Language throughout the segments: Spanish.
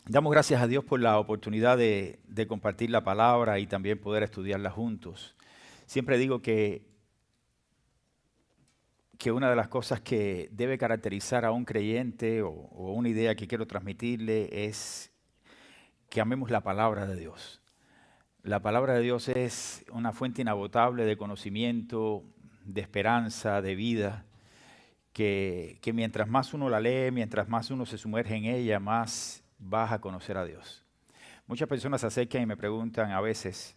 Damos gracias a Dios por la oportunidad de compartir la palabra y también poder estudiarla juntos. Siempre digo que una de las cosas que debe caracterizar a un creyente o una idea que quiero transmitirle es que amemos la palabra de Dios. La palabra de Dios es una fuente inagotable de conocimiento, de esperanza, de vida, que mientras más uno la lee, mientras más uno se sumerge en ella, más vas a conocer a Dios. Muchas personas se acercan y me preguntan a veces,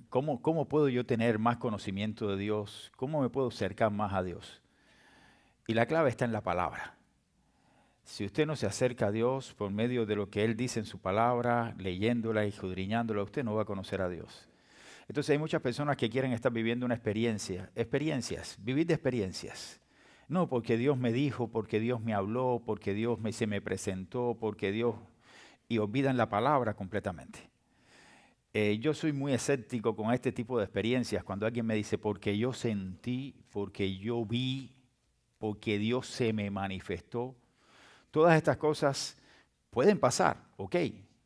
¿cómo puedo yo tener más conocimiento de Dios? ¿Cómo me puedo acercar más a Dios? Y la clave está en la palabra. Si usted no se acerca a Dios por medio de lo que Él dice en su palabra, leyéndola y escudriñándola, usted no va a conocer a Dios. Entonces hay muchas personas que quieren estar viviendo una vivir de experiencias. No, porque Dios me dijo, porque Dios me habló, porque se me presentó, y olvidan la palabra completamente. Yo soy muy escéptico con este tipo de experiencias. Cuando alguien me dice, porque yo sentí, porque yo vi, porque Dios se me manifestó. Todas estas cosas pueden pasar, ok.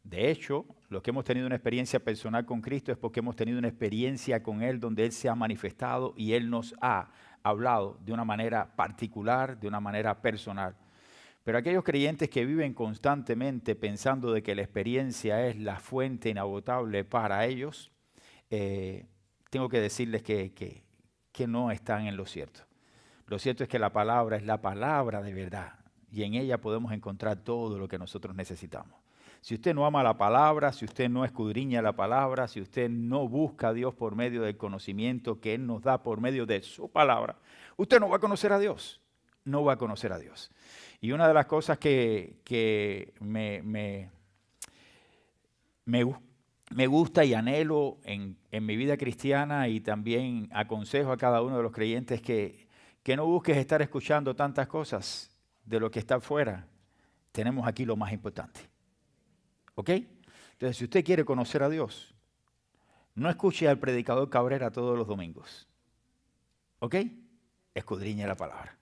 De hecho, los que hemos tenido una experiencia personal con Cristo es porque hemos tenido una experiencia con Él donde Él se ha manifestado y Él nos ha hablado de una manera particular, de una manera personal. Pero aquellos creyentes que viven constantemente pensando de que la experiencia es la fuente inagotable para ellos, tengo que decirles que no están en lo cierto. Lo cierto es que la palabra es la palabra de verdad y en ella podemos encontrar todo lo que nosotros necesitamos. Si usted no ama la palabra, si usted no escudriña la palabra, si usted no busca a Dios por medio del conocimiento que Él nos da por medio de su palabra, usted no va a conocer a Dios. No va a conocer a Dios. Y una de las cosas que me gusta y anhelo en mi vida cristiana y también aconsejo a cada uno de los creyentes que no busques estar escuchando tantas cosas de lo que está afuera. Tenemos aquí lo más importante. ¿Ok? Entonces, si usted quiere conocer a Dios, no escuche al predicador Cabrera todos los domingos. ¿Ok? Escudriñe la palabra.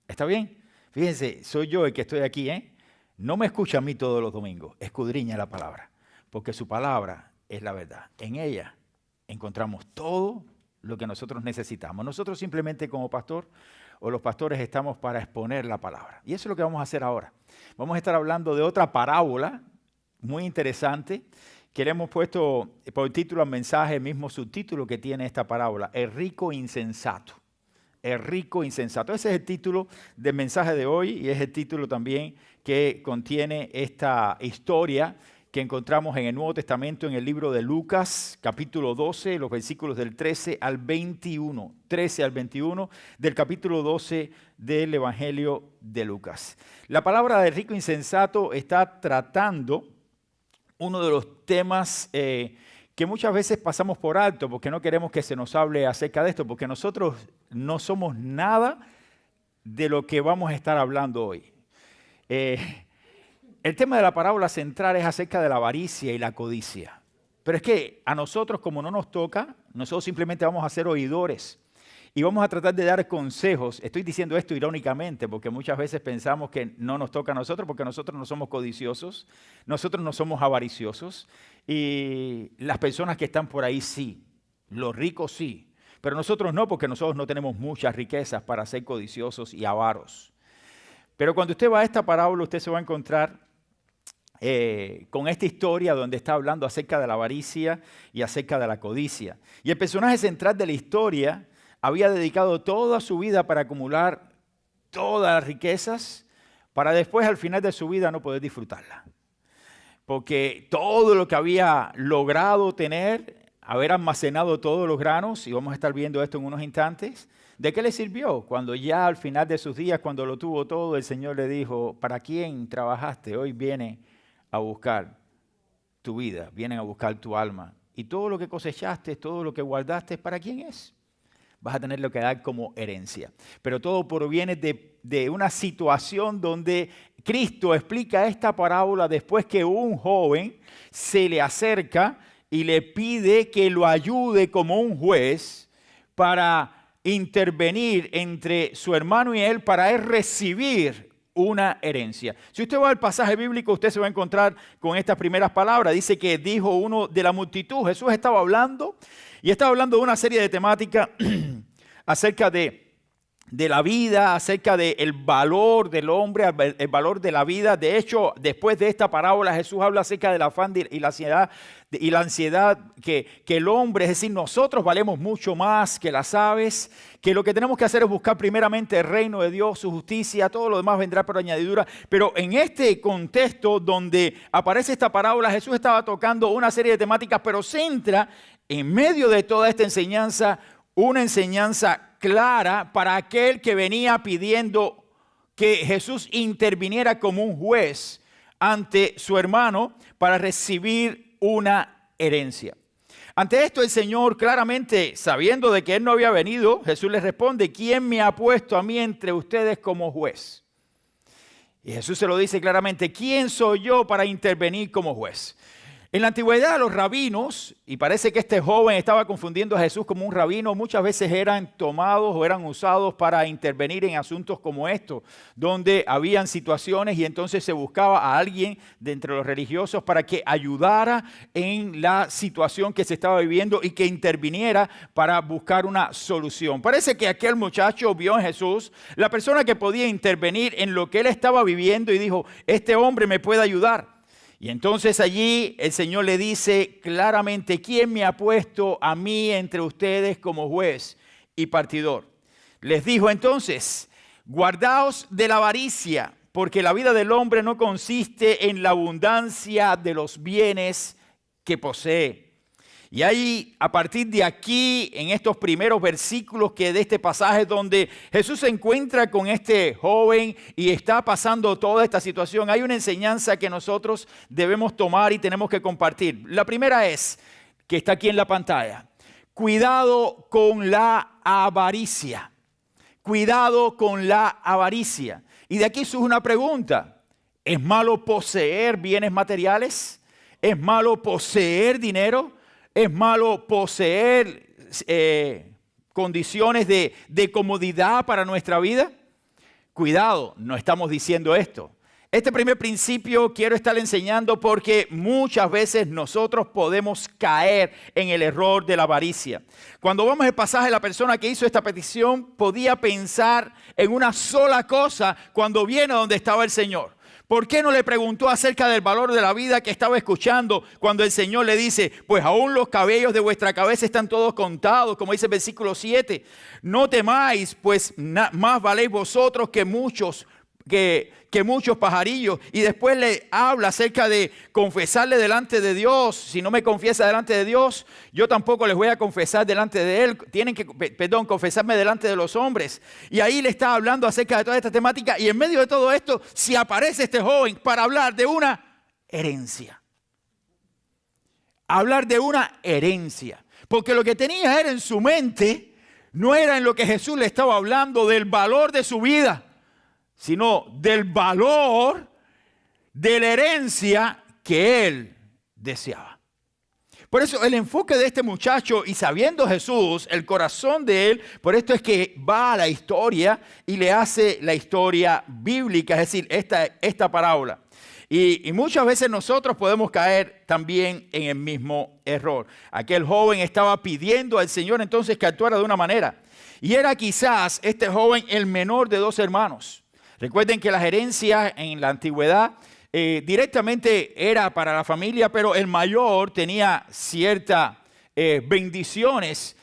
¿Está bien? Fíjense, soy yo el que estoy aquí, ¿eh? No me escucha a mí todos los domingos, escudriña la palabra, porque su palabra es la verdad. En ella encontramos todo lo que nosotros necesitamos. Nosotros simplemente como pastor o los pastores estamos para exponer la palabra. Y eso es lo que vamos a hacer ahora. Vamos a estar hablando de otra parábola muy interesante que le hemos puesto por título al mensaje, el mismo subtítulo que tiene esta parábola, el rico insensato. El rico insensato. Ese es el título del mensaje de hoy y es el título también que contiene esta historia que encontramos en el Nuevo Testamento en el libro de Lucas, capítulo 12, los versículos del 13 al 21. 13 al 21 del capítulo 12 del Evangelio de Lucas. La palabra de rico insensato está tratando uno de los temas que muchas veces pasamos por alto porque no queremos que se nos hable acerca de esto, porque nosotros no somos nada de lo que vamos a estar hablando hoy. El tema de la parábola central es acerca de la avaricia y la codicia. Pero es que a nosotros, como no nos toca, nosotros simplemente vamos a ser oidores. Y vamos a tratar de dar consejos. Estoy diciendo esto irónicamente porque muchas veces pensamos que no nos toca a nosotros porque nosotros no somos codiciosos, nosotros no somos avariciosos y las personas que están por ahí sí, los ricos sí, pero nosotros no porque nosotros no tenemos muchas riquezas para ser codiciosos y avaros. Pero cuando usted va a esta parábola usted se va a encontrar con esta historia donde está hablando acerca de la avaricia y acerca de la codicia. Y el personaje central de la historia había dedicado toda su vida para acumular todas las riquezas, para después al final de su vida no poder disfrutarla. Porque todo lo que había logrado tener, haber almacenado todos los granos, y vamos a estar viendo esto en unos instantes, ¿de qué le sirvió? Cuando ya al final de sus días, cuando lo tuvo todo, el Señor le dijo, ¿para quién trabajaste? Hoy viene a buscar tu vida, vienen a buscar tu alma. Y todo lo que cosechaste, todo lo que guardaste, ¿para quién es? Vas a tenerlo que dar como herencia. Pero todo proviene de una situación donde Cristo explica esta parábola después que un joven se le acerca y le pide que lo ayude como un juez para intervenir entre su hermano y él para él recibir una herencia. Si usted va al pasaje bíblico, usted se va a encontrar con estas primeras palabras. Dice que dijo uno de la multitud. Jesús estaba hablando y estaba hablando de una serie de temáticas acerca de la vida, acerca del valor del hombre, el valor de la vida. De hecho, después de esta parábola, Jesús habla acerca del afán y la ansiedad que el hombre, es decir, nosotros valemos mucho más que las aves, que lo que tenemos que hacer es buscar primeramente el reino de Dios, su justicia, todo lo demás vendrá por añadidura. Pero en este contexto donde aparece esta parábola, Jesús estaba tocando una serie de temáticas, pero centra en medio de toda esta enseñanza, una enseñanza clara para aquel que venía pidiendo que Jesús interviniera como un juez ante su hermano para recibir una herencia. Ante esto el Señor, claramente sabiendo de que Él no había venido, Jesús les responde: ¿quién me ha puesto a mí entre ustedes como juez? Y Jesús se lo dice claramente: ¿quién soy yo para intervenir como juez? En la antigüedad los rabinos, y parece que este joven estaba confundiendo a Jesús como un rabino, muchas veces eran tomados o eran usados para intervenir en asuntos como estos, donde habían situaciones y entonces se buscaba a alguien de entre los religiosos para que ayudara en la situación que se estaba viviendo y que interviniera para buscar una solución. Parece que aquel muchacho vio en Jesús la persona que podía intervenir en lo que él estaba viviendo y dijo: este hombre me puede ayudar. Y entonces allí el Señor le dice claramente: ¿quién me ha puesto a mí entre ustedes como juez y partidor? Les dijo entonces: guardaos de la avaricia, porque la vida del hombre no consiste en la abundancia de los bienes que posee. Y ahí, a partir de aquí, en estos primeros versículos que de este pasaje donde Jesús se encuentra con este joven y está pasando toda esta situación, hay una enseñanza que nosotros debemos tomar y tenemos que compartir. La primera es, que está aquí en la pantalla: cuidado con la avaricia. Cuidado con la avaricia. Y de aquí surge una pregunta: ¿es malo poseer bienes materiales? ¿Es malo poseer dinero? ¿Es malo poseer condiciones de comodidad para nuestra vida? Cuidado, no estamos diciendo esto. Este primer principio quiero estar enseñando porque muchas veces nosotros podemos caer en el error de la avaricia. Cuando vamos al pasaje, la persona que hizo esta petición podía pensar en una sola cosa cuando viene a donde estaba el Señor. ¿Por qué no le preguntó acerca del valor de la vida que estaba escuchando cuando el Señor le dice: pues aún los cabellos de vuestra cabeza están todos contados, como dice el versículo 7? No temáis, pues más valéis vosotros que muchos pajarillos. Y después le habla acerca de confesarle delante de Dios. Si no me confiesa delante de Dios, yo tampoco les voy a confesar delante de Él. Tienen que, confesarme delante de los hombres. Y ahí le está hablando acerca de toda esta temática. Y en medio de todo esto, si aparece este joven para hablar de una herencia. Hablar de una herencia. Porque lo que tenía era en su mente, no era en lo que Jesús le estaba hablando del valor de su vida, sino del valor de la herencia que él deseaba. Por eso el enfoque de este muchacho, y sabiendo Jesús el corazón de él, por esto es que va a la historia y le hace la historia bíblica, es decir, esta parábola. Y muchas veces nosotros podemos caer también en el mismo error. Aquel joven estaba pidiendo al Señor entonces que actuara de una manera. Y era quizás este joven el menor de dos hermanos. Recuerden que las herencias en la antigüedad directamente era para la familia, pero el mayor tenía ciertas bendiciones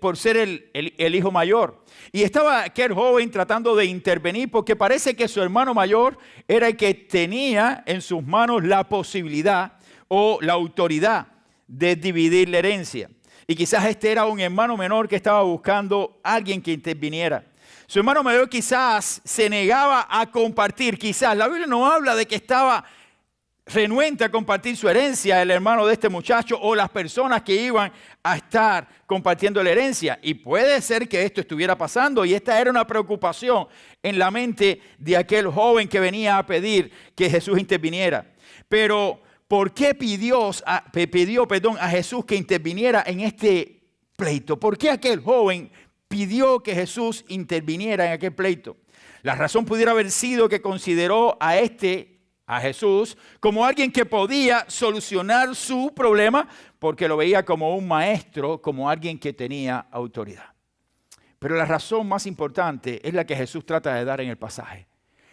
por ser el hijo mayor. Y estaba aquel joven tratando de intervenir porque parece que su hermano mayor era el que tenía en sus manos la posibilidad o la autoridad de dividir la herencia. Y quizás este era un hermano menor que estaba buscando a alguien que interviniera. Su hermano mayor quizás se negaba a compartir, quizás. La Biblia no habla de que estaba renuente a compartir su herencia, el hermano de este muchacho o las personas que iban a estar compartiendo la herencia. Y puede ser que esto estuviera pasando y esta era una preocupación en la mente de aquel joven que venía a pedir que Jesús interviniera. Pero, ¿por qué pidió a Jesús que interviniera en este pleito? ¿Por qué aquel joven pidió que Jesús interviniera en aquel pleito? La razón pudiera haber sido que consideró a Jesús, como alguien que podía solucionar su problema, porque lo veía como un maestro, como alguien que tenía autoridad. Pero la razón más importante es la que Jesús trata de dar en el pasaje.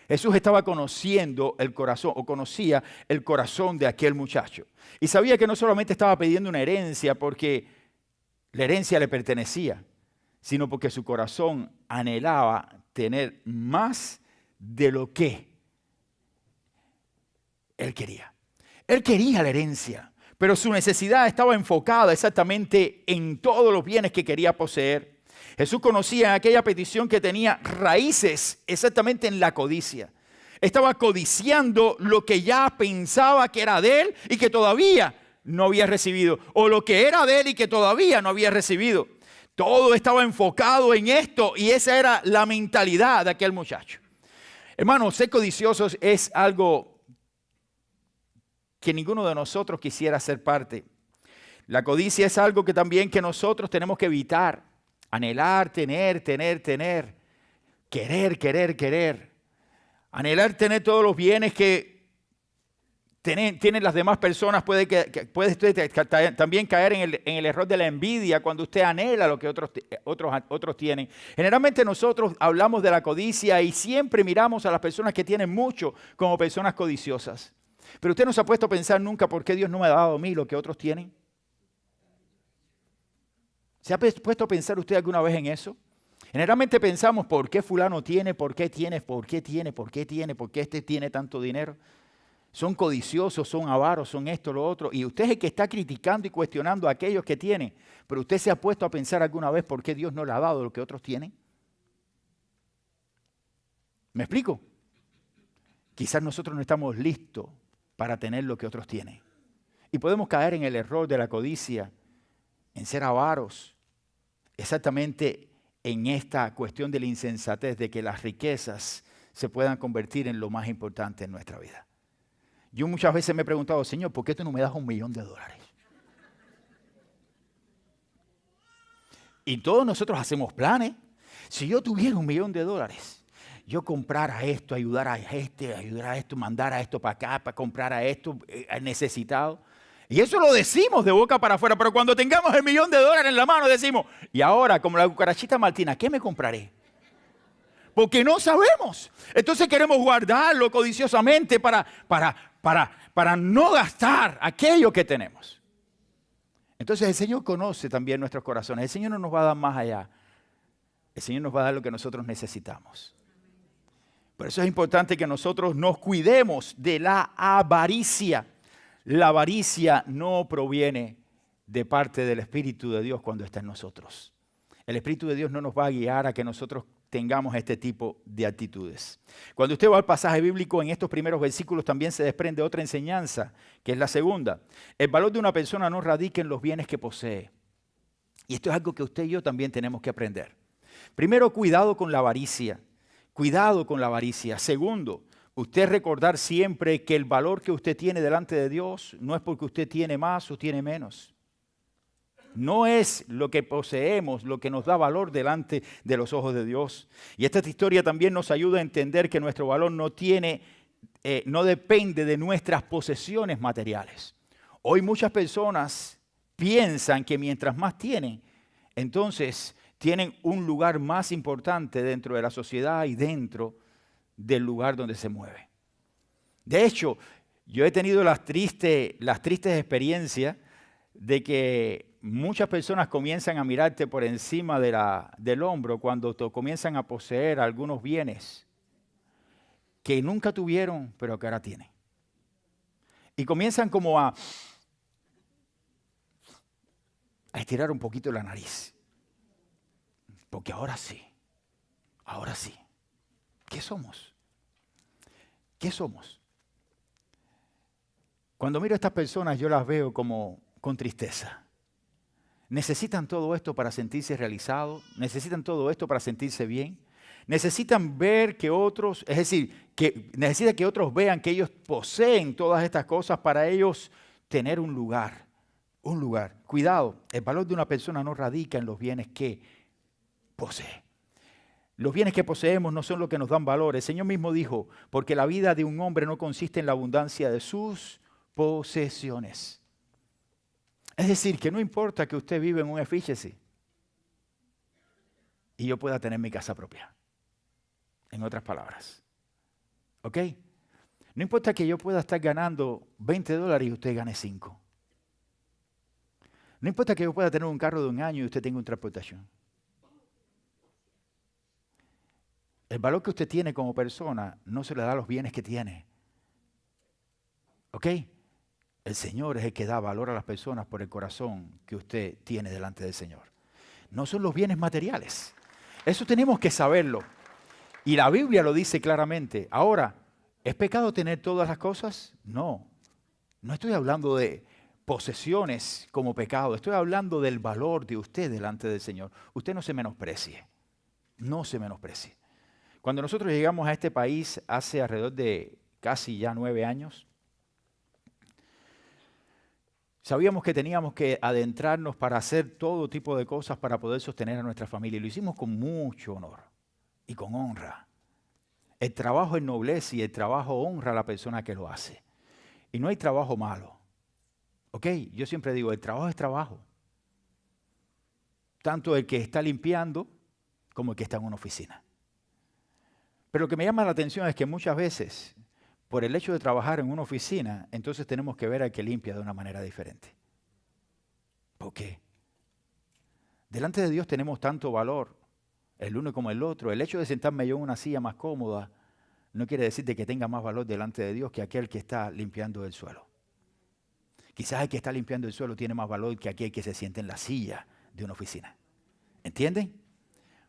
Jesús estaba conociendo el corazón, o conocía el corazón de aquel muchacho. Y sabía que no solamente estaba pidiendo una herencia porque la herencia le pertenecía, sino porque su corazón anhelaba tener más de lo que él quería. Él quería la herencia, pero su necesidad estaba enfocada exactamente en todos los bienes que quería poseer. Jesús conocía aquella petición que tenía raíces exactamente en la codicia. Estaba codiciando lo que ya pensaba que era de él y que todavía no había recibido, o lo que era de él y que todavía no había recibido. Todo estaba enfocado en esto y esa era la mentalidad de aquel muchacho. Hermanos, ser codiciosos es algo que ninguno de nosotros quisiera ser parte. La codicia es algo que también que nosotros tenemos que evitar. Anhelar, tener. Querer. Anhelar tener todos los bienes que tienen las demás personas. Puede usted también caer en el error de la envidia cuando usted anhela lo que otros tienen. Generalmente nosotros hablamos de la codicia y siempre miramos a las personas que tienen mucho como personas codiciosas. Pero usted no se ha puesto a pensar nunca por qué Dios no me ha dado a mí lo que otros tienen. ¿Se ha puesto a pensar usted alguna vez en eso? Generalmente pensamos por qué fulano tiene, por qué este tiene tanto dinero. Son codiciosos, son avaros, son esto, lo otro. Y usted es el que está criticando y cuestionando a aquellos que tienen. Pero usted se ha puesto a pensar alguna vez por qué Dios no le ha dado lo que otros tienen. ¿Me explico? Quizás nosotros no estamos listos para tener lo que otros tienen. Y podemos caer en el error de la codicia, en ser avaros, exactamente en esta cuestión de la insensatez de que las riquezas se puedan convertir en lo más importante en nuestra vida. Yo muchas veces me he preguntado, Señor, ¿por qué tú no me das $1,000,000? Y todos nosotros hacemos planes. Si yo tuviera $1,000,000, yo comprara esto, ayudar a esto, mandar a esto para acá, para comprar a esto, al necesitado. Y eso lo decimos de boca para afuera, pero cuando tengamos el $1,000,000 en la mano decimos, y ahora, como la cucarachita Martina, ¿qué me compraré? Porque no sabemos. Entonces queremos guardarlo codiciosamente para no gastar aquello que tenemos. Entonces el Señor conoce también nuestros corazones. El Señor no nos va a dar más allá. El Señor nos va a dar lo que nosotros necesitamos. Por eso es importante que nosotros nos cuidemos de la avaricia. La avaricia no proviene de parte del Espíritu de Dios cuando está en nosotros. El Espíritu de Dios no nos va a guiar a que nosotros tengamos este tipo de actitudes. Cuando usted va al pasaje bíblico, en estos primeros versículos también se desprende otra enseñanza, que es la segunda. El valor de una persona no radica en los bienes que posee. Y esto es algo que usted y yo también tenemos que aprender. Primero, cuidado con la avaricia. Cuidado con la avaricia. Segundo, usted recordar siempre que el valor que usted tiene delante de Dios no es porque usted tiene más o tiene menos. No es lo que poseemos lo que nos da valor delante de los ojos de Dios. Y esta historia también nos ayuda a entender que nuestro valor no depende de nuestras posesiones materiales. Hoy muchas personas piensan que mientras más tienen, entonces tienen un lugar más importante dentro de la sociedad y dentro del lugar donde se mueve. De hecho, yo he tenido las tristes experiencias de que muchas personas comienzan a mirarte por encima del hombro cuando comienzan a poseer algunos bienes que nunca tuvieron, pero que ahora tienen. Y comienzan como a estirar un poquito la nariz. Porque ahora sí. ¿Qué somos? ¿Qué somos? Cuando miro a estas personas, yo las veo como con tristeza. Necesitan todo esto para sentirse realizados, necesitan todo esto para sentirse bien, necesitan ver que otros, es decir, que necesitan que otros vean que ellos poseen todas estas cosas para ellos tener un lugar. Cuidado, el valor de una persona no radica en los bienes que posee. Los bienes que poseemos no son lo que nos dan valor. El Señor mismo dijo, porque la vida de un hombre no consiste en la abundancia de sus posesiones. Es decir, que no importa que usted viva en un efíciese y yo pueda tener mi casa propia. En otras palabras. ¿Ok? No importa que yo pueda estar ganando $20 y usted gane 5. No importa que yo pueda tener un carro de un año y usted tenga una transportación. El valor que usted tiene como persona no se le da a los bienes que tiene. ¿Ok? El Señor es el que da valor a las personas por el corazón que usted tiene delante del Señor. No son los bienes materiales. Eso tenemos que saberlo. Y la Biblia lo dice claramente. Ahora, ¿es pecado tener todas las cosas? No. No estoy hablando de posesiones como pecado. Estoy hablando del valor de usted delante del Señor. Usted no se menosprecie. No se menosprecie. Cuando nosotros llegamos a este país hace alrededor de casi ya 9 años, sabíamos que teníamos que adentrarnos para hacer todo tipo de cosas para poder sostener a nuestra familia. Y lo hicimos con mucho honor y con honra. El trabajo ennoblece y el trabajo honra a la persona que lo hace. Y no hay trabajo malo. ¿Ok? Yo siempre digo, el trabajo es trabajo. Tanto el que está limpiando como el que está en una oficina. Pero lo que me llama la atención es que muchas veces, por el hecho de trabajar en una oficina, entonces tenemos que ver al que limpia de una manera diferente. ¿Por qué? Delante de Dios tenemos tanto valor, el uno como el otro. El hecho de sentarme yo en una silla más cómoda no quiere decir que tenga más valor delante de Dios que aquel que está limpiando el suelo. Quizás el que está limpiando el suelo tiene más valor que aquel que se siente en la silla de una oficina. ¿Entienden?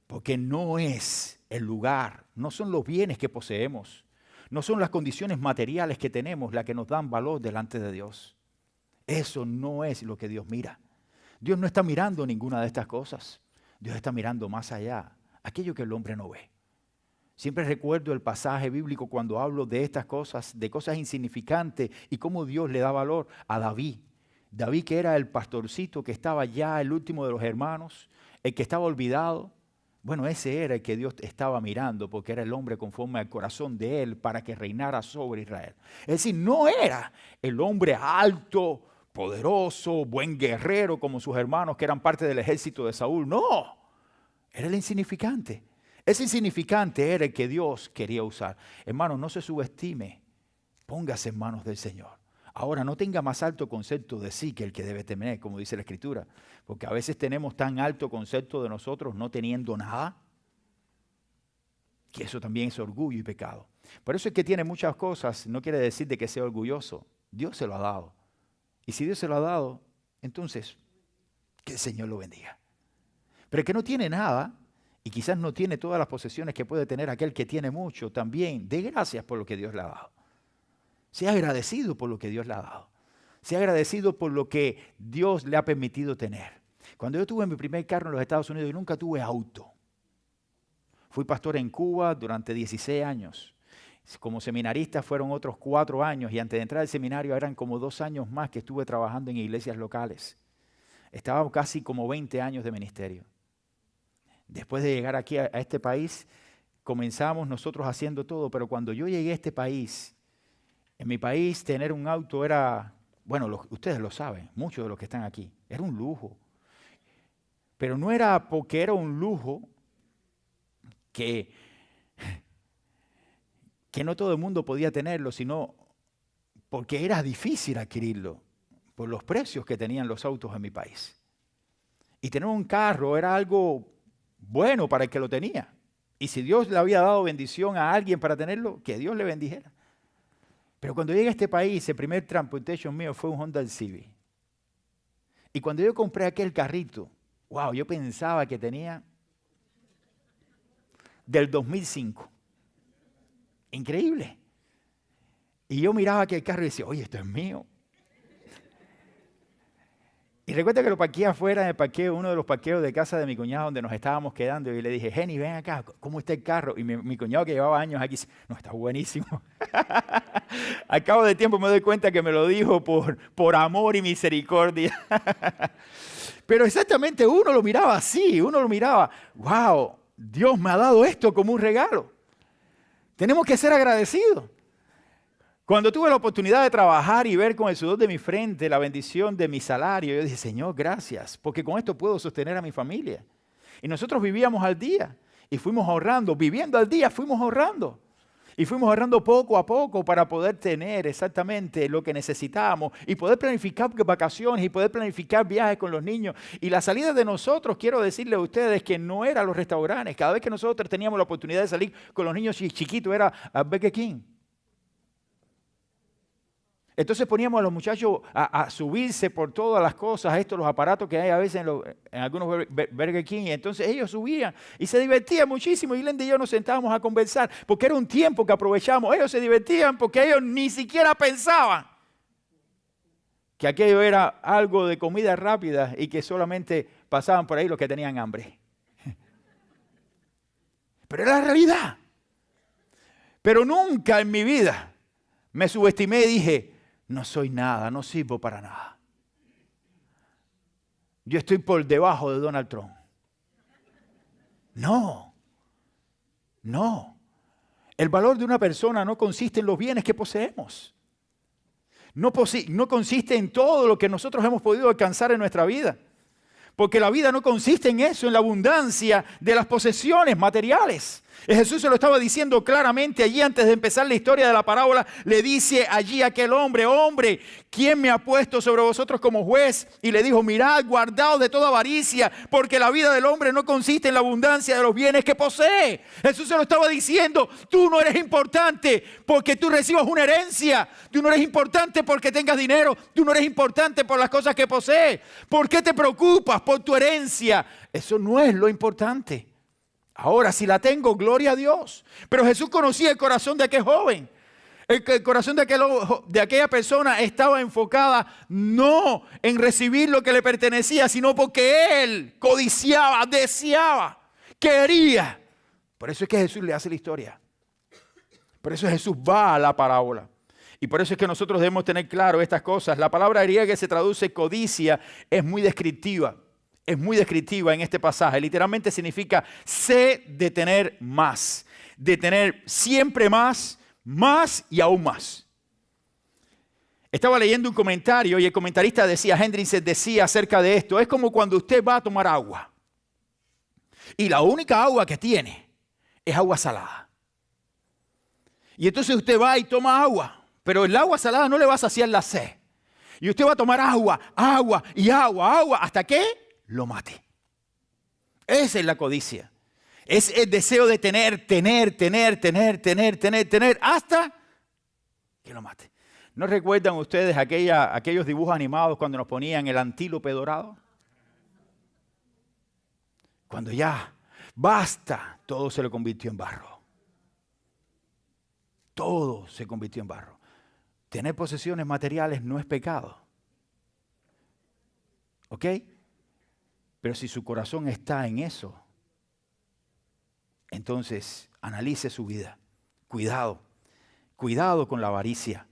Porque no es el lugar, no son los bienes que poseemos, no son las condiciones materiales que tenemos las que nos dan valor delante de Dios. Eso no es lo que Dios mira. Dios no está mirando ninguna de estas cosas. Dios está mirando más allá, aquello que el hombre no ve. Siempre recuerdo el pasaje bíblico cuando hablo de estas cosas, de cosas insignificantes y cómo Dios le da valor a David. David, que era el pastorcito que estaba ya el último de los hermanos, el que estaba olvidado. Bueno, ese era el que Dios estaba mirando porque era el hombre conforme al corazón de él para que reinara sobre Israel. Es decir, no era el hombre alto, poderoso, buen guerrero como sus hermanos que eran parte del ejército de Saúl. No, era el insignificante. Ese insignificante era el que Dios quería usar. Hermano, no se subestime. Póngase en manos del Señor. Ahora, no tenga más alto concepto de sí que el que debe tener, como dice la Escritura. Porque a veces tenemos tan alto concepto de nosotros no teniendo nada, que eso también es orgullo y pecado. Por eso el que tiene muchas cosas no quiere decir de que sea orgulloso. Dios se lo ha dado. Y si Dios se lo ha dado, entonces, que el Señor lo bendiga. Pero el que no tiene nada, y quizás no tiene todas las posesiones que puede tener aquel que tiene mucho, también dé gracias por lo que Dios le ha dado. Sea agradecido por lo que Dios le ha dado. Sea agradecido por lo que Dios le ha permitido tener. Cuando yo tuve mi primer carro en los Estados Unidos, yo nunca tuve auto. Fui pastor en Cuba durante 16 años. Como seminarista fueron otros 4 años y antes de entrar al seminario eran como 2 años más que estuve trabajando en iglesias locales. Estaba casi como 20 años de ministerio. Después de llegar aquí a este país, comenzamos nosotros haciendo todo, pero cuando yo llegué a este país, en mi país tener un auto era, bueno, ustedes lo saben, muchos de los que están aquí, era un lujo. Pero no era porque era un lujo que no todo el mundo podía tenerlo, sino porque era difícil adquirirlo por los precios que tenían los autos en mi país. Y tener un carro era algo bueno para el que lo tenía. Y si Dios le había dado bendición a alguien para tenerlo, que Dios le bendijera. Pero cuando llegué a este país, el primer transportation mío fue un Honda Civic. Y cuando yo compré aquel carrito, wow, yo pensaba que tenía del 2005. Increíble. Y yo miraba aquel carro y decía, oye, esto es mío. Y recuerda que lo parqué afuera en el parqueo, uno de los parqueos de casa de mi cuñado donde nos estábamos quedando. Y le dije, Jenny, ven acá, ¿cómo está el carro? Y mi cuñado que llevaba años aquí dice, no, está buenísimo. Al cabo de tiempo me doy cuenta que me lo dijo por amor y misericordia. Pero exactamente uno lo miraba así, uno lo miraba, wow, Dios me ha dado esto como un regalo. Tenemos que ser agradecidos. Cuando tuve la oportunidad de trabajar y ver con el sudor de mi frente la bendición de mi salario, yo dije, Señor, gracias, porque con esto puedo sostener a mi familia. Y nosotros vivíamos al día y fuimos ahorrando, viviendo al día fuimos ahorrando. Y fuimos ahorrando poco a poco para poder tener exactamente lo que necesitábamos y poder planificar vacaciones y poder planificar viajes con los niños. Y la salida de nosotros, quiero decirles a ustedes que no era a los restaurantes. Cada vez que nosotros teníamos la oportunidad de salir con los niños chiquitos era a Burger King. Entonces poníamos a los muchachos a subirse por todas las cosas, los aparatos que hay a veces en algunos Burger King. Y entonces ellos subían y se divertían muchísimo. Y Linda y yo nos sentábamos a conversar porque era un tiempo que aprovechábamos. Ellos se divertían porque ellos ni siquiera pensaban que aquello era algo de comida rápida y que solamente pasaban por ahí los que tenían hambre. Pero era la realidad. Pero nunca en mi vida me subestimé y dije, no soy nada, no sirvo para nada. Yo estoy por debajo de Donald Trump. No. El valor de una persona no consiste en los bienes que poseemos. No consiste en todo lo que nosotros hemos podido alcanzar en nuestra vida. Porque la vida no consiste en eso, en la abundancia de las posesiones materiales. Jesús se lo estaba diciendo claramente allí antes de empezar la historia de la parábola. Le dice allí a aquel hombre, ¿quién me ha puesto sobre vosotros como juez? Y le dijo, mirad, guardaos de toda avaricia, porque la vida del hombre no consiste en la abundancia de los bienes que posee. Jesús se lo estaba diciendo, tú no eres importante porque tú recibas una herencia. Tú no eres importante porque tengas dinero. Tú no eres importante por las cosas que posees. ¿Por qué te preocupas por tu herencia? Eso no es lo importante. Ahora, si la tengo, gloria a Dios. Pero Jesús conocía el corazón de aquel joven. El corazón de aquella persona estaba enfocada no en recibir lo que le pertenecía, sino porque él codiciaba, deseaba, quería. Por eso es que Jesús le hace la historia. Por eso Jesús va a la parábola. Y por eso es que nosotros debemos tener claro estas cosas. La palabra griega que se traduce codicia es muy descriptiva. Es muy descriptiva en este pasaje. Literalmente significa sé de tener más. De tener siempre más y aún más. Estaba leyendo un comentario y el comentarista Hendricks decía acerca de esto. Es como cuando usted va a tomar agua. Y la única agua que tiene es agua salada. Y entonces usted va y toma agua. Pero el agua salada no le va a saciar la sed. Y usted va a tomar agua, ¿hasta qué? Lo mate. Esa es la codicia. Es el deseo de tener, hasta que lo mate. ¿No recuerdan ustedes aquellos dibujos animados cuando nos ponían el antílope dorado? Cuando ya basta, todo se le convirtió en barro. Todo se convirtió en barro. Tener posesiones materiales no es pecado. ¿Ok? Pero si su corazón está en eso, entonces analice su vida. Cuidado con la avaricia.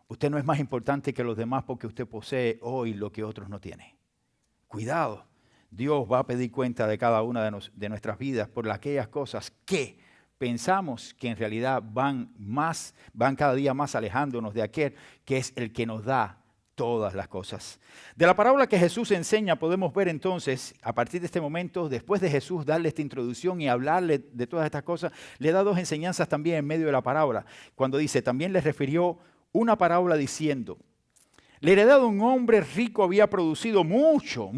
Usted no es más importante que los demás porque usted posee hoy lo que otros no tienen. Cuidado. Dios va a pedir cuenta de cada una de nuestras vidas por aquellas cosas que pensamos que en realidad van cada día más alejándonos de aquel que es el que nos da todas las cosas. De la parábola que Jesús enseña podemos ver entonces, a partir de este momento, después de Jesús darle esta introducción y hablarle de todas estas cosas, le da dos enseñanzas también en medio de la parábola. Cuando dice, también les refirió una parábola diciendo, la heredad de un hombre rico había producido mucho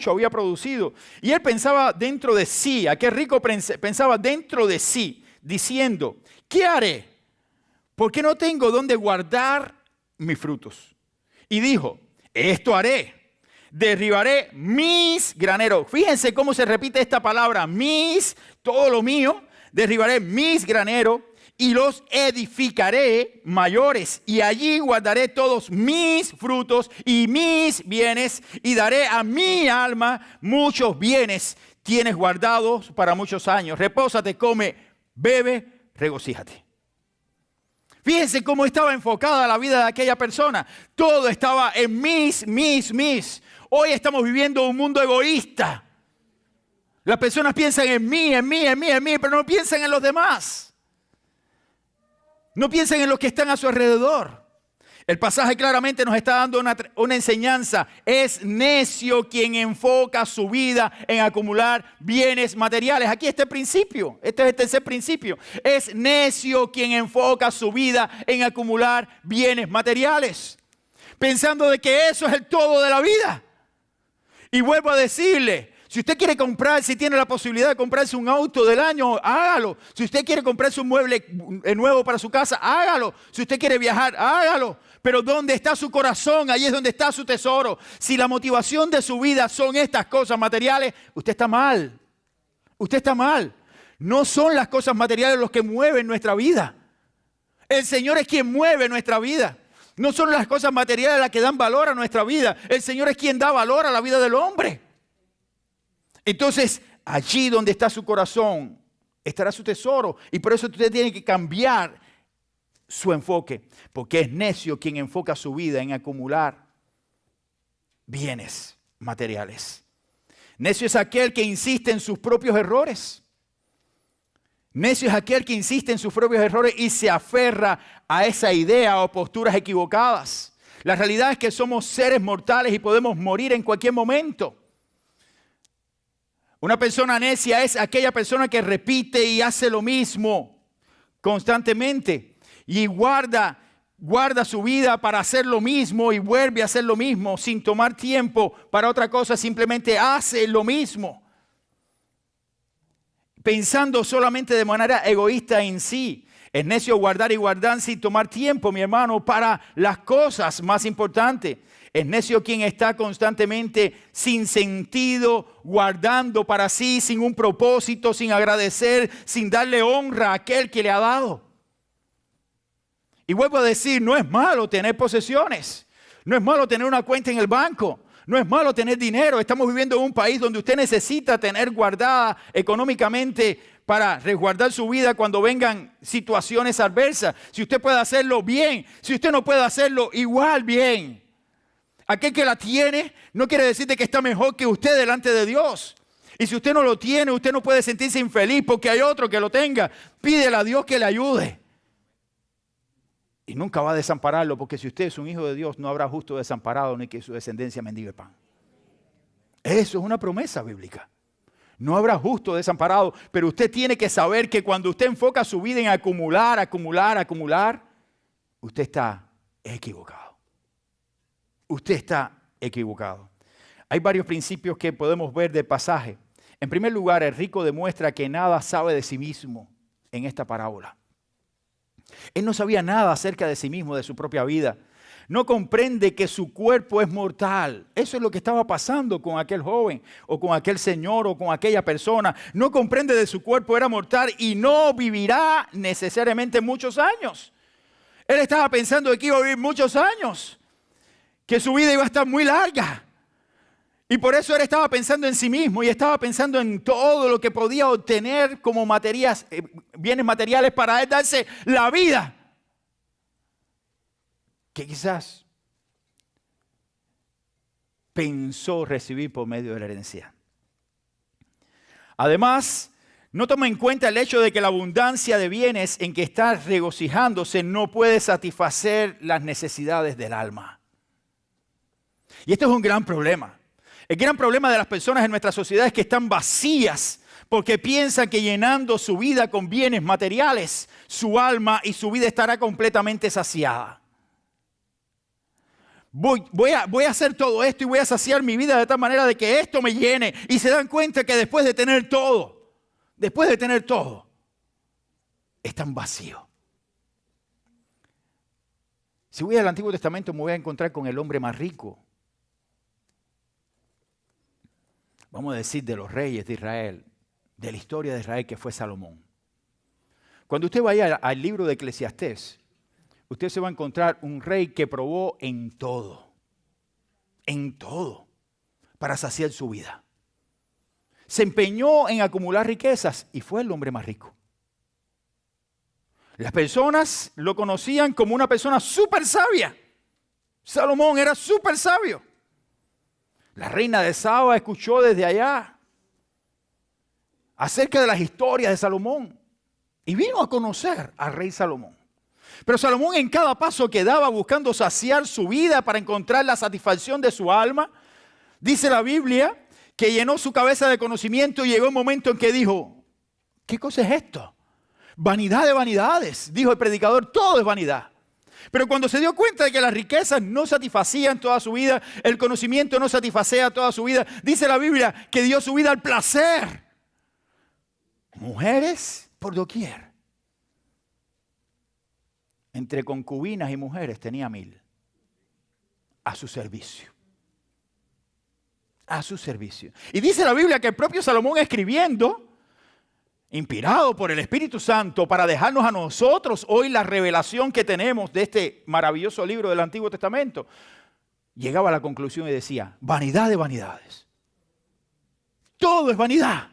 había producido. Y él pensaba dentro de sí, aquel rico pensaba dentro de sí, diciendo, ¿qué haré? Porque no tengo dónde guardar mis frutos. Y dijo, esto haré, derribaré mis graneros. Fíjense cómo se repite esta palabra, todo lo mío, derribaré mis graneros y los edificaré mayores. Y allí guardaré todos mis frutos y mis bienes y daré a mi alma muchos bienes. Tienes guardados para muchos años. Repósate, come, bebe, regocíjate. Fíjense cómo estaba enfocada la vida de aquella persona. Todo estaba en mis. Hoy estamos viviendo un mundo egoísta. Las personas piensan en mí, en mí, en mí, en mí, pero no piensan en los demás. No piensan en los que están a su alrededor. El pasaje claramente nos está dando una enseñanza. Es necio quien enfoca su vida en acumular bienes materiales. Aquí está el principio. Este es el tercer principio. Es necio quien enfoca su vida en acumular bienes materiales, pensando de que eso es el todo de la vida. Y vuelvo a decirle, si usted quiere comprar, si tiene la posibilidad de comprarse un auto del año, hágalo. Si usted quiere comprarse un mueble nuevo para su casa, hágalo. Si usted quiere viajar, hágalo. Pero ¿dónde está su corazón? Ahí es donde está su tesoro. Si la motivación de su vida son estas cosas materiales, usted está mal. Usted está mal. No son las cosas materiales los que mueven nuestra vida. El Señor es quien mueve nuestra vida. No son las cosas materiales las que dan valor a nuestra vida. El Señor es quien da valor a la vida del hombre. Entonces, allí donde está su corazón, estará su tesoro. Y por eso usted tiene que cambiar su enfoque, porque es necio quien enfoca su vida en acumular bienes materiales. Necio es aquel que insiste en sus propios errores. Necio es aquel que insiste en sus propios errores y se aferra a esa idea o posturas equivocadas. La realidad es que somos seres mortales y podemos morir en cualquier momento. Una persona necia es aquella persona que repite y hace lo mismo constantemente. Y guarda su vida para hacer lo mismo y vuelve a hacer lo mismo sin tomar tiempo para otra cosa, simplemente hace lo mismo. Pensando solamente de manera egoísta en sí. Es necio guardar y guardar sin tomar tiempo, mi hermano, para las cosas más importantes. Es necio quien está constantemente sin sentido, guardando para sí, sin un propósito, sin agradecer, sin darle honra a aquel que le ha dado. Y vuelvo a decir, no es malo tener posesiones, no es malo tener una cuenta en el banco, no es malo tener dinero. Estamos viviendo en un país donde usted necesita tener guardada económicamente para resguardar su vida cuando vengan situaciones adversas. Si usted puede hacerlo bien, si usted no puede hacerlo igual bien. Aquel que la tiene no quiere decir que está mejor que usted delante de Dios. Y si usted no lo tiene, usted no puede sentirse infeliz porque hay otro que lo tenga. Pídele a Dios que le ayude. Y nunca va a desampararlo, porque si usted es un hijo de Dios, no habrá justo desamparado ni que su descendencia mendigue pan. Eso es una promesa bíblica. No habrá justo desamparado, pero usted tiene que saber que cuando usted enfoca su vida en acumular, usted está equivocado. Usted está equivocado. Hay varios principios que podemos ver del pasaje. En primer lugar, el rico demuestra que nada sabe de sí mismo en esta parábola. Él no sabía nada acerca de sí mismo, de su propia vida. No comprende que su cuerpo es mortal. Eso es lo que estaba pasando con aquel joven o con aquel señor o con aquella persona. No comprende de su cuerpo era mortal y no vivirá necesariamente muchos años. Él estaba pensando que iba a vivir muchos años, que su vida iba a estar muy larga. Y por eso él estaba pensando en sí mismo y estaba pensando en todo lo que podía obtener como bienes materiales para él darse la vida que quizás pensó recibir por medio de la herencia. Además, no toma en cuenta el hecho de que la abundancia de bienes en que está regocijándose no puede satisfacer las necesidades del alma. Y esto es un gran problema. El gran problema de las personas en nuestra sociedad es que están vacías porque piensan que llenando su vida con bienes materiales, su alma y su vida estará completamente saciada. Voy a hacer todo esto y voy a saciar mi vida de tal manera de que esto me llene. Y se dan cuenta que después de tener todo, están vacíos. Si voy al Antiguo Testamento me voy a encontrar con el hombre más rico. Vamos a decir de los reyes de Israel, de la historia de Israel, que fue Salomón. Cuando usted vaya al libro de Eclesiastés, usted se va a encontrar un rey que probó en todo, para saciar su vida. Se empeñó en acumular riquezas y fue el hombre más rico. Las personas lo conocían como una persona súper sabia. Salomón era súper sabio. La reina de Saba escuchó desde allá acerca de las historias de Salomón y vino a conocer al rey Salomón. Pero Salomón en cada paso que daba buscando saciar su vida para encontrar la satisfacción de su alma, dice la Biblia que llenó su cabeza de conocimiento y llegó un momento en que dijo, ¿qué cosa es esto? Vanidad de vanidades, dijo el predicador, todo es vanidad. Pero cuando se dio cuenta de que las riquezas no satisfacían toda su vida, el conocimiento no satisfacía toda su vida, dice la Biblia que dio su vida al placer. Mujeres por doquier. Entre concubinas y mujeres tenía 1000 a su servicio. A su servicio. Y dice la Biblia que el propio Salomón escribiendo, inspirado por el Espíritu Santo para dejarnos a nosotros hoy la revelación que tenemos de este maravilloso libro del Antiguo Testamento, llegaba a la conclusión y decía, vanidad de vanidades. Todo es vanidad.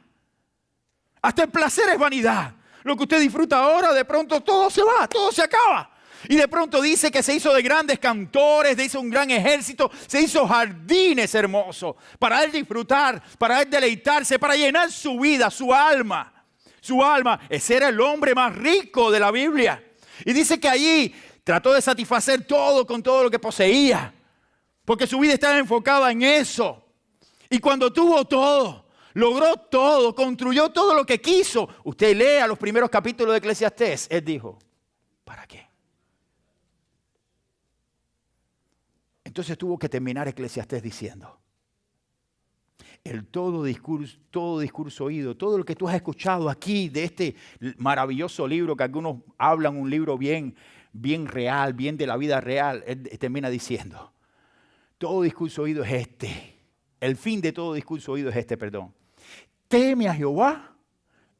Hasta el placer es vanidad. Lo que usted disfruta ahora, de pronto todo se va, todo se acaba. Y de pronto dice que se hizo de grandes cantores, se hizo un gran ejército, se hizo jardines hermosos para él disfrutar, para él deleitarse, para llenar su vida, su alma. Su alma, ese era el hombre más rico de la Biblia. Y dice que allí trató de satisfacer todo con todo lo que poseía. Porque su vida estaba enfocada en eso. Y cuando tuvo todo, logró todo, construyó todo lo que quiso. Usted lea los primeros capítulos de Eclesiastés. Él dijo, ¿para qué? Entonces tuvo que terminar Eclesiastés diciendo, el todo discurso oído, todo lo que tú has escuchado aquí de este maravilloso libro que algunos hablan, un libro bien real, bien de la vida real, él termina diciendo, todo discurso oído es este, el fin de todo discurso oído es este, perdón. Teme a Jehová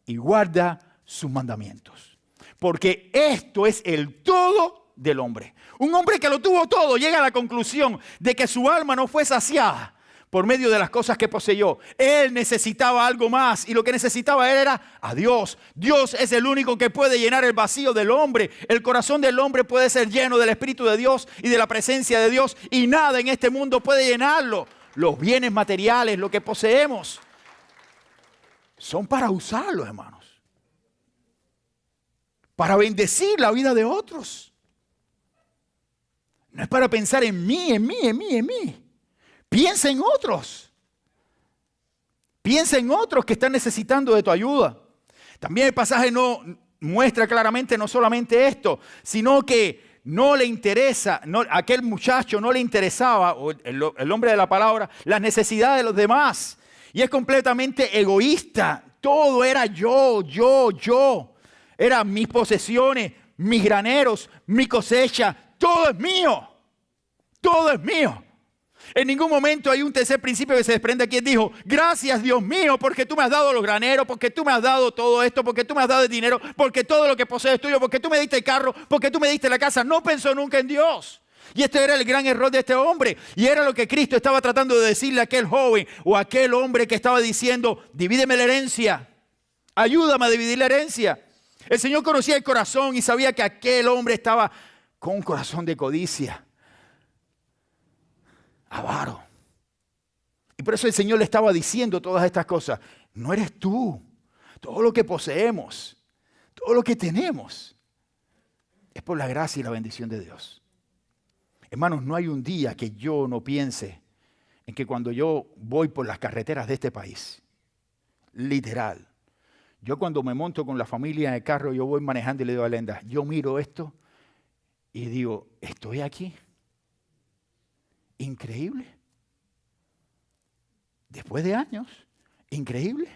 y guarda sus mandamientos, porque esto es el todo del hombre. Un hombre que lo tuvo todo llega a la conclusión de que su alma no fue saciada por medio de las cosas que poseyó. Él necesitaba algo más y lo que necesitaba él era a Dios. Dios es el único que puede llenar el vacío del hombre. El corazón del hombre puede ser lleno del Espíritu de Dios y de la presencia de Dios y nada en este mundo puede llenarlo. Los bienes materiales, lo que poseemos, son para usarlos, hermanos. Para bendecir la vida de otros. No es para pensar en mí, en mí, en mí, en mí. Piensa en otros. Piensa en otros que están necesitando de tu ayuda. También el pasaje no muestra claramente no solamente esto, sino que no le interesa, aquel muchacho no le interesaba, o el hombre de la palabra, las necesidades de los demás. Y es completamente egoísta. Todo era yo. Eran mis posesiones, mis graneros, mi cosecha. Todo es mío. Todo es mío. En ningún momento hay un tercer principio que se desprende aquí. Él dijo, gracias Dios mío porque tú me has dado los graneros, porque tú me has dado todo esto, porque tú me has dado el dinero, porque todo lo que poseo es tuyo, porque tú me diste el carro, porque tú me diste la casa. No pensó nunca en Dios. Y este era el gran error de este hombre. Y era lo que Cristo estaba tratando de decirle a aquel joven o a aquel hombre que estaba diciendo, divídeme la herencia. Ayúdame a dividir la herencia. El Señor conocía el corazón y sabía que aquel hombre estaba con un corazón de codicia. Avaro. Y por eso el Señor le estaba diciendo todas estas cosas. No eres tú. Todo lo que poseemos, todo lo que tenemos, es por la gracia y la bendición de Dios. Hermanos, no hay un día que yo no piense en que cuando yo voy por las carreteras de este país, literal, yo cuando me monto con la familia en el carro, yo voy manejando y le digo a Lenda, yo miro esto y digo, ¿estoy aquí? Increíble. Después de años, increíble.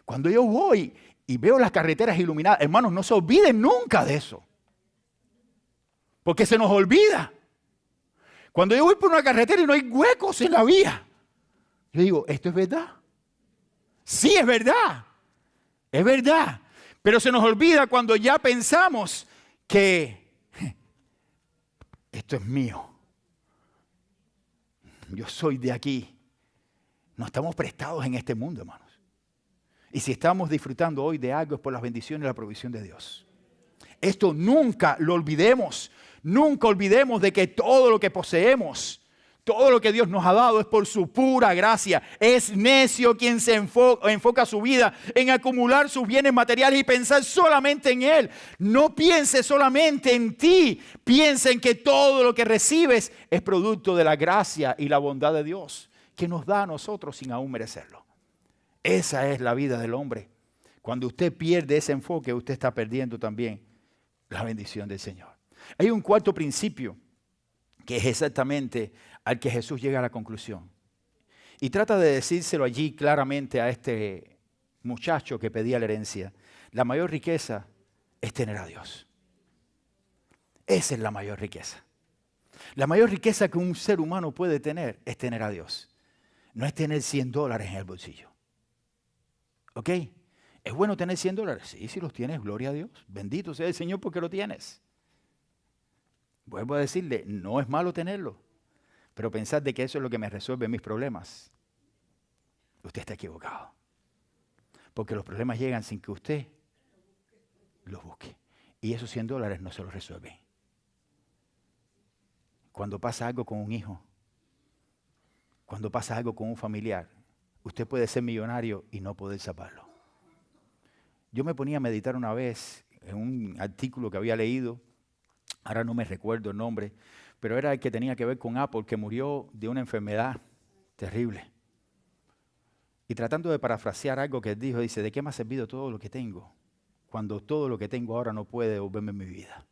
Cuando yo voy y veo las carreteras iluminadas, hermanos, no se olviden nunca de eso. Porque se nos olvida. Cuando yo voy por una carretera y no hay huecos en la vía, yo digo, ¿esto es verdad? Sí, es verdad. Es verdad. Pero se nos olvida cuando ya pensamos que esto es mío. Yo soy de aquí. No estamos prestados en este mundo, hermanos. Y si estamos disfrutando hoy de algo es por las bendiciones y la provisión de Dios. Esto nunca lo olvidemos. Nunca olvidemos de que todo lo que poseemos Todo lo que Dios nos ha dado es por su pura gracia. Es necio quien se enfoca su vida en acumular sus bienes materiales y pensar solamente en Él. No piense solamente en ti. Piensa en que todo lo que recibes es producto de la gracia y la bondad de Dios, que nos da a nosotros sin aún merecerlo. Esa es la vida del hombre. Cuando usted pierde ese enfoque, usted está perdiendo también la bendición del Señor. Hay un cuarto principio que es exactamente al que Jesús llega a la conclusión. Y trata de decírselo allí claramente a este muchacho que pedía la herencia. La mayor riqueza es tener a Dios. Esa es la mayor riqueza. La mayor riqueza que un ser humano puede tener es tener a Dios. No es tener $100 en el bolsillo. ¿Ok? ¿Es bueno tener $100? Sí, si los tienes, gloria a Dios. Bendito sea el Señor porque lo tienes. Vuelvo a decirle, no es malo tenerlo, pero pensar de que eso es lo que me resuelve mis problemas. Usted está equivocado. Porque los problemas llegan sin que usted los busque. Y esos $100 no se los resuelven. Cuando pasa algo con un hijo, cuando pasa algo con un familiar, usted puede ser millonario y no poder salvarlo. Yo me ponía a meditar una vez en un artículo que había leído. Ahora no me recuerdo el nombre, pero era el que tenía que ver con Apple, que murió de una enfermedad terrible. Y tratando de parafrasear algo que él dijo, dice, ¿de qué me ha servido todo lo que tengo? Cuando todo lo que tengo ahora no puede devolverme mi vida.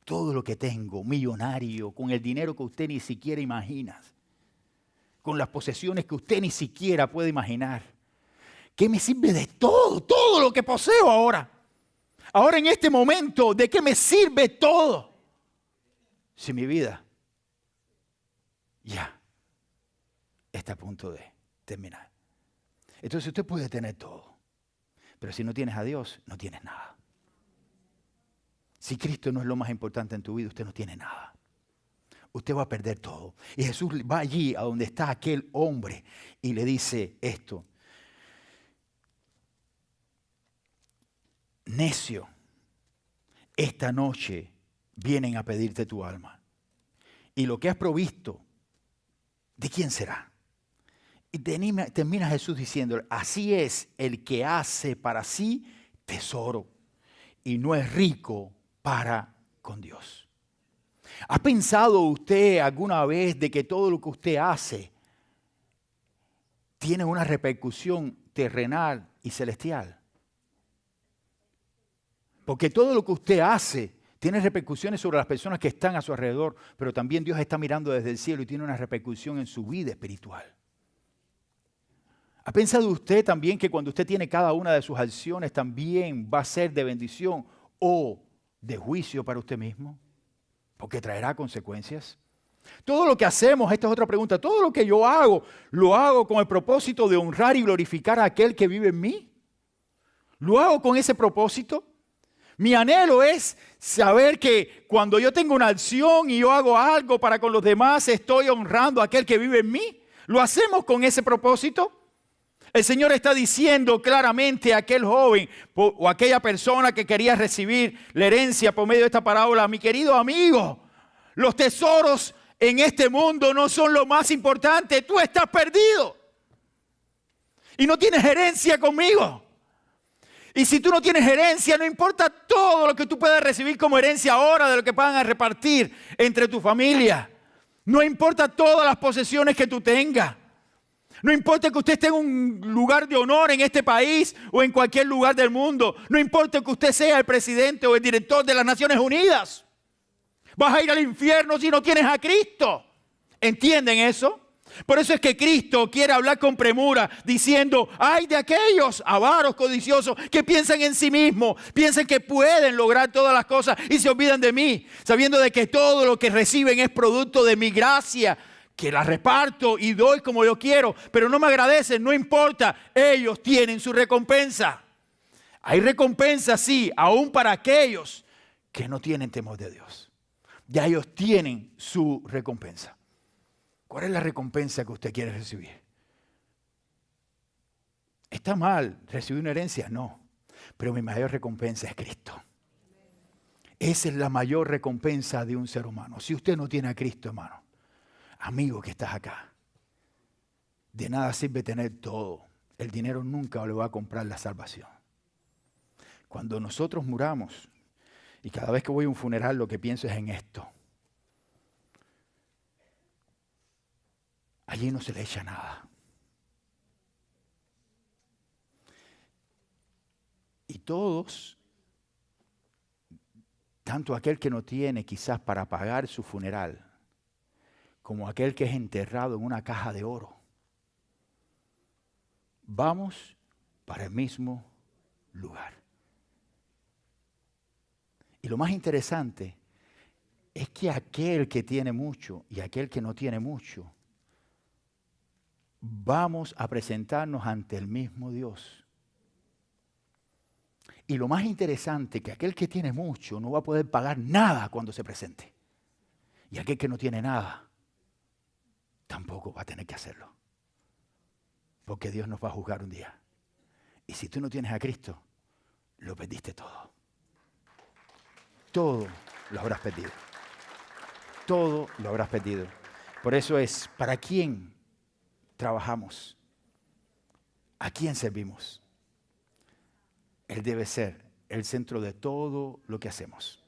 Todo lo que tengo, millonario, con el dinero que usted ni siquiera imagina, con las posesiones que usted ni siquiera puede imaginar. ¿Qué me sirve de todo? Todo lo que poseo ahora. Ahora en este momento, ¿de qué me sirve todo? Si mi vida ya está a punto de terminar. Entonces usted puede tener todo, pero si no tienes a Dios, no tienes nada. Si Cristo no es lo más importante en tu vida, usted no tiene nada. Usted va a perder todo. Y Jesús va allí a donde está aquel hombre y le dice esto. Necio, esta noche vienen a pedirte tu alma. Y lo que has provisto, ¿de quién será? Y termina Jesús diciéndole, así es el que hace para sí tesoro y no es rico para con Dios. ¿Ha pensado usted alguna vez de que todo lo que usted hace tiene una repercusión terrenal y celestial? Porque todo lo que usted hace tiene repercusiones sobre las personas que están a su alrededor, pero también Dios está mirando desde el cielo y tiene una repercusión en su vida espiritual. ¿Ha pensado usted también que cuando usted tiene cada una de sus acciones también va a ser de bendición o de juicio para usted mismo? Porque traerá consecuencias. Todo lo que hacemos, esta es otra pregunta, todo lo que yo hago, lo hago con el propósito de honrar y glorificar a aquel que vive en mí. ¿Lo hago con ese propósito? Mi anhelo es saber que cuando yo tengo una acción y yo hago algo para con los demás, estoy honrando a aquel que vive en mí. ¿Lo hacemos con ese propósito? El Señor está diciendo claramente a aquel joven o a aquella persona que quería recibir la herencia por medio de esta parábola, mi querido amigo, los tesoros en este mundo no son lo más importante. Tú estás perdido y no tienes herencia conmigo. Y si tú no tienes herencia, no importa todo lo que tú puedas recibir como herencia ahora de lo que van a repartir entre tu familia. No importa todas las posesiones que tú tengas. No importa que usted esté en un lugar de honor en este país o en cualquier lugar del mundo. No importa que usted sea el presidente o el director de las Naciones Unidas. Vas a ir al infierno si no tienes a Cristo. ¿Entienden eso? Por eso es que Cristo quiere hablar con premura diciendo, ay de aquellos avaros codiciosos que piensan en sí mismos, piensan que pueden lograr todas las cosas y se olvidan de mí, sabiendo de que todo lo que reciben es producto de mi gracia, que la reparto y doy como yo quiero, pero no me agradecen, no importa, ellos tienen su recompensa. Hay recompensa, sí, aún para aquellos que no tienen temor de Dios. Ya ellos tienen su recompensa. ¿Cuál es la recompensa que usted quiere recibir? ¿Está mal recibir una herencia? No. Pero mi mayor recompensa es Cristo. Esa es la mayor recompensa de un ser humano. Si usted no tiene a Cristo, hermano, amigo que estás acá, de nada sirve tener todo. El dinero nunca le va a comprar la salvación. Cuando nosotros muramos, y cada vez que voy a un funeral lo que pienso es en esto. Allí no se le echa nada. Y todos, tanto aquel que no tiene quizás para pagar su funeral, como aquel que es enterrado en una caja de oro, vamos para el mismo lugar. Y lo más interesante es que aquel que tiene mucho y aquel que no tiene mucho, vamos a presentarnos ante el mismo Dios. Y lo más interesante es que aquel que tiene mucho no va a poder pagar nada cuando se presente. Y aquel que no tiene nada, tampoco va a tener que hacerlo. Porque Dios nos va a juzgar un día. Y si tú no tienes a Cristo, lo perdiste todo. Todo lo habrás perdido. Todo lo habrás perdido. Por eso es, ¿para quién trabajamos? ¿A quién servimos? Él debe ser el centro de todo lo que hacemos.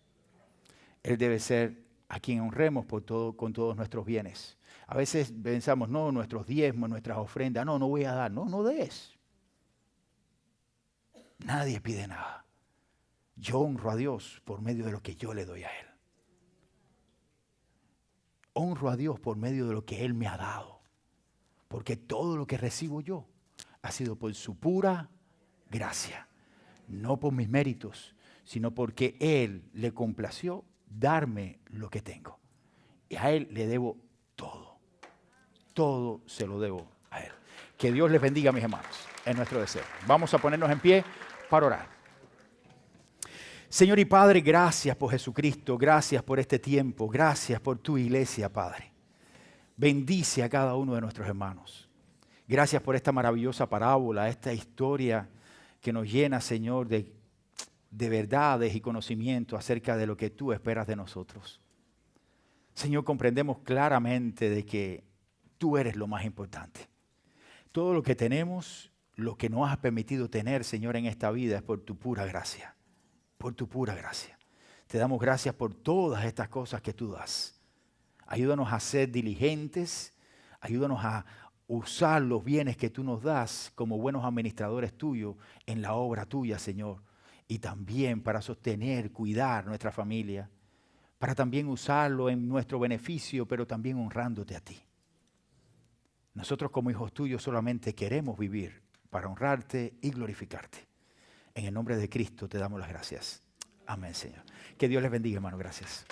Él debe ser a quien honremos con todos nuestros bienes. A veces pensamos, no, nuestros diezmos, nuestras ofrendas, no voy a dar. No des. Nadie pide nada. Yo honro a Dios por medio de lo que yo le doy a Él. Honro a Dios por medio de lo que Él me ha dado. Porque todo lo que recibo yo ha sido por su pura gracia. No por mis méritos, sino porque Él le complació darme lo que tengo. Y a Él le debo todo. Todo se lo debo a Él. Que Dios les bendiga, mis hermanos, es nuestro deseo. Vamos a ponernos en pie para orar. Señor y Padre, gracias por Jesucristo, gracias por este tiempo, gracias por tu iglesia, Padre. Bendice a cada uno de nuestros hermanos. Gracias por esta maravillosa parábola, esta historia que nos llena, Señor, de verdades y conocimiento acerca de lo que tú esperas de nosotros. Señor, comprendemos claramente de que tú eres lo más importante. Todo lo que tenemos, lo que nos has permitido tener, Señor, en esta vida es por tu pura gracia. Por tu pura gracia. Te damos gracias por todas estas cosas que tú das. Ayúdanos a ser diligentes, ayúdanos a usar los bienes que tú nos das como buenos administradores tuyos en la obra tuya, Señor. Y también para sostener, cuidar nuestra familia, para también usarlo en nuestro beneficio, pero también honrándote a ti. Nosotros como hijos tuyos solamente queremos vivir para honrarte y glorificarte. En el nombre de Cristo te damos las gracias. Amén, Señor. Que Dios les bendiga, hermano. Gracias.